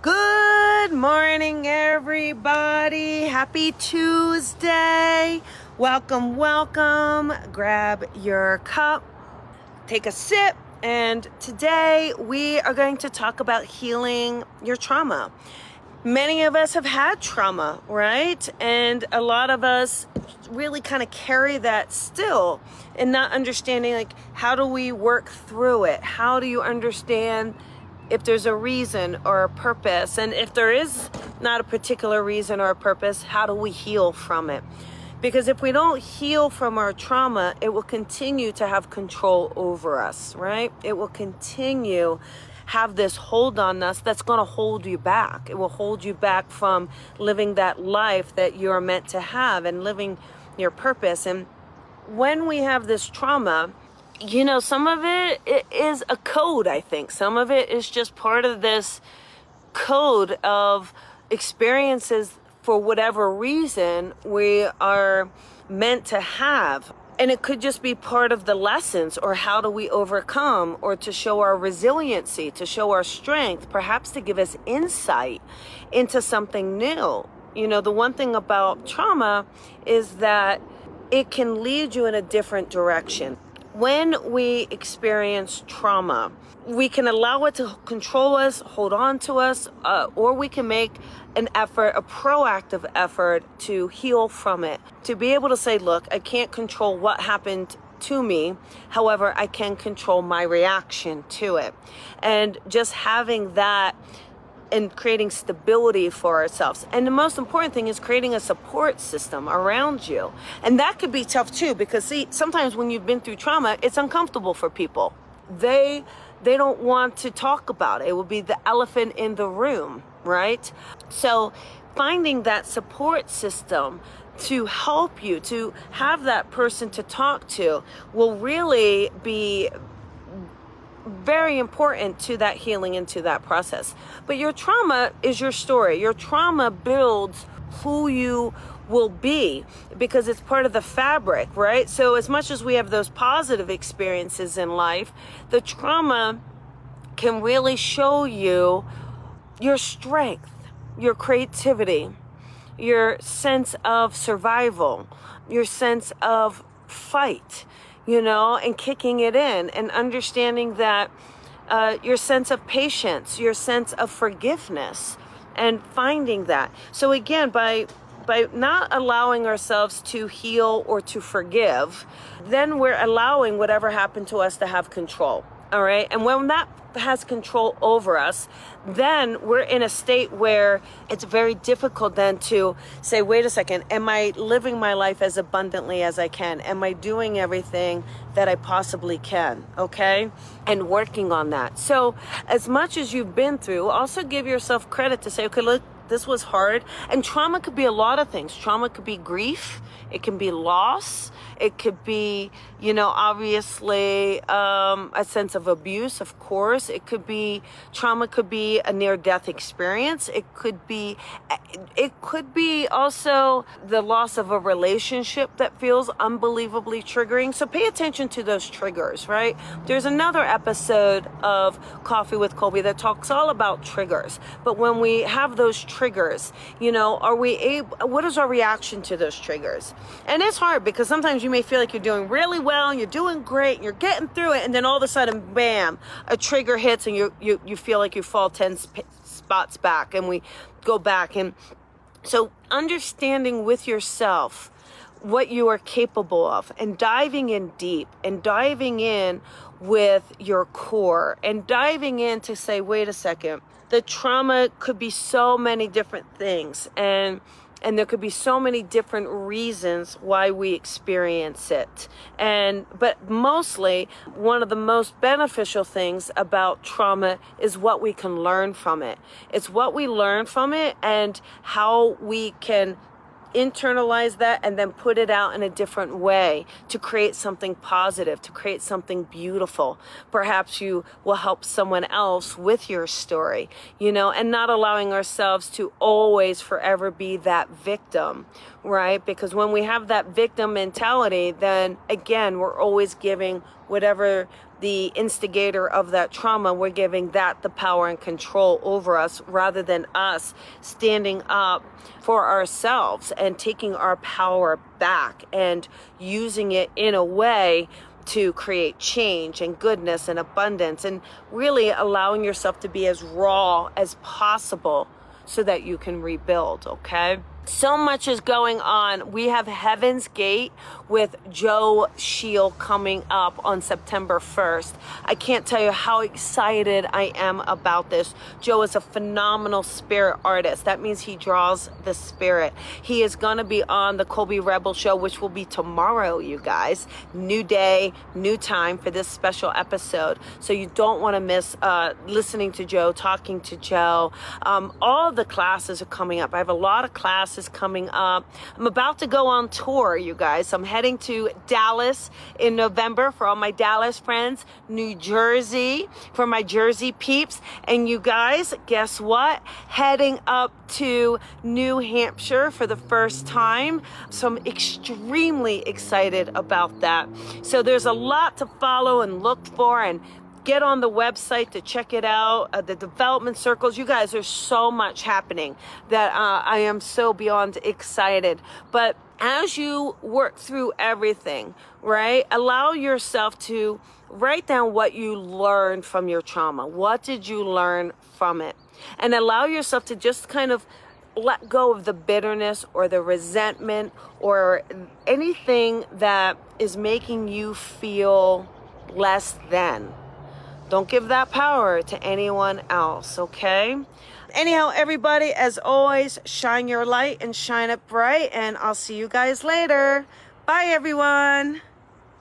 Good morning, everybody. Happy Tuesday. Welcome, welcome. Grab your cup, take a sip, and today we are going to talk about healing your trauma. Many of us have had trauma, right? And a lot of us really kind of carry that still and not understanding, like, how do we work through it? How do you understand if there's a reason or a purpose? And if there is not a particular reason or a purpose, how do we heal from it? Because if we don't heal from our trauma, it will continue to have control over us, right? It will continue have this hold on us that's going to hold you back. It will hold you back from living that life that you're meant to have and living your purpose. And when we have this trauma, you know, some of it is a code, I think. Some of it is just part of this code of experiences for whatever reason we are meant to have. And it could just be part of the lessons, or how do we overcome, or to show our resiliency, to show our strength, perhaps to give us insight into something new. You know, the one thing about trauma is that it can lead you in a different direction. When we experience trauma, we can allow it to control us, hold on to us, or we can make an effort, a proactive effort to heal from it. To be able to say, look, I can't control what happened to me. However, I can control my reaction to it. And just having that and creating stability for ourselves. And the most important thing is creating a support system around you. And that could be tough too, because see, sometimes when you've been through trauma, it's uncomfortable for people. They don't want to talk about it. It will be the elephant in the room, right? So finding that support system to help you, to have that person to talk to, will really be very important to that healing and to that process. But your trauma is your story. Your trauma builds who you will be, because it's part of the fabric, right? So as much as we have those positive experiences in life, the trauma can really show you your strength, your creativity, your sense of survival, your sense of fight, you know, and kicking it in, and understanding that your sense of patience, your sense of forgiveness, and finding that. So again, by not allowing ourselves to heal or to forgive, then we're allowing whatever happened to us to have control. All right. And when that has control over us, then we're in a state where it's very difficult then to say, wait a second, am I living my life as abundantly as I can? Am I doing everything that I possibly can? Okay. And working on that. So as much as you've been through, also give yourself credit to say, okay, look, this was hard. And trauma could be a lot of things. Trauma could be grief. It can be loss. It could be, you know, obviously a sense of abuse, of course. It could be, trauma could be a near-death experience. It could be also the loss of a relationship that feels unbelievably triggering. So pay attention to those triggers, right? There's another episode of Coffee with Colby that talks all about triggers. But when we have those triggers, you know, what is our reaction to those triggers? And it's hard, because sometimes you may feel like you're doing really well and you're doing great and you're getting through it, and then all of a sudden, bam, a trigger hits and you feel like you fall 10 spots back, and we go back. And so understanding with yourself what you are capable of, and diving in deep, and diving in with your core, and diving in to say, wait a second, the trauma could be so many different things, and there could be so many different reasons why we experience it. But mostly, one of the most beneficial things about trauma is what we can learn from it. It's what we learn from it, and how we can internalize that and then put it out in a different way to create something positive, to create something beautiful. Perhaps you will help someone else with your story, you know, and not allowing ourselves to always forever be that victim, right? Because when we have that victim mentality, then again, we're always giving whatever the instigator of that trauma. We're giving that the power and control over us, rather than us standing up for ourselves and taking our power back and using it in a way to create change and goodness and abundance, and really allowing yourself to be as raw as possible so that you can rebuild, okay? So much is going on. We have Heaven's Gate with Joe Shield coming up on September 1st. I can't tell you how excited I am about this. Joe is a phenomenal spirit artist. That means he draws the spirit. He is going to be on the Colby Rebel Show, which will be tomorrow, you guys. New day, new time for this special episode. So you don't want to miss listening to Joe, talking to Joe. All the classes are coming up. I have a lot of classes coming up. I'm about to go on tour, you guys. I'm heading to Dallas in November for all my Dallas friends, New Jersey for my Jersey peeps, and you guys, guess what? Heading up to New Hampshire for the first time. So I'm extremely excited about that. So there's a lot to follow and look for, and get on the website to check it out. The development circles, you guys, there's so much happening that I am so beyond excited. But as you work through everything, right, allow yourself to write down what you learned from your trauma. What did you learn from it? And allow yourself to just kind of let go of the bitterness or the resentment or anything that is making you feel less than. Don't give that power to anyone else, okay? Anyhow, everybody, as always, shine your light and shine it bright, and I'll see you guys later. Bye, everyone.